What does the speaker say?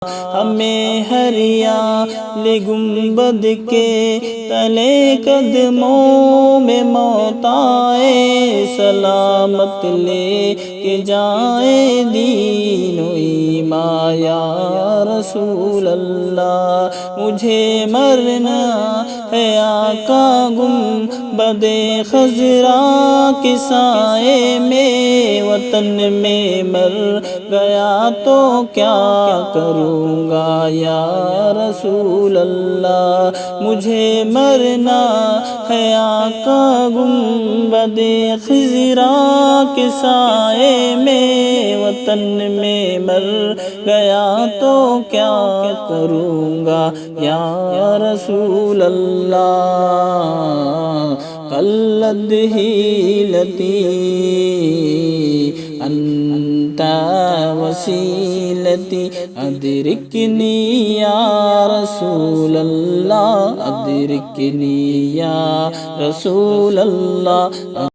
ہمیں ہریال گنبد کے تلے قدموں میں موت آئے، سلامت لے کے جائے دین و ایمان یا رسول اللہ۔ مجھے مرنا ہے آقا گنبد خضرا کے سائے میں، وطن میں مر گیا تو کیا کروں گا یا رسول اللہ۔ مجھے مرنا ہے آقا گنبد خضرا کے سائے میں، وطن میں مر گیا تو کیا کروں گا یا رسول اللہ۔ قلت حیلتی انت وسیلتی ادرکنی یا رسول اللہ، ادرکنی یا رسول اللہ۔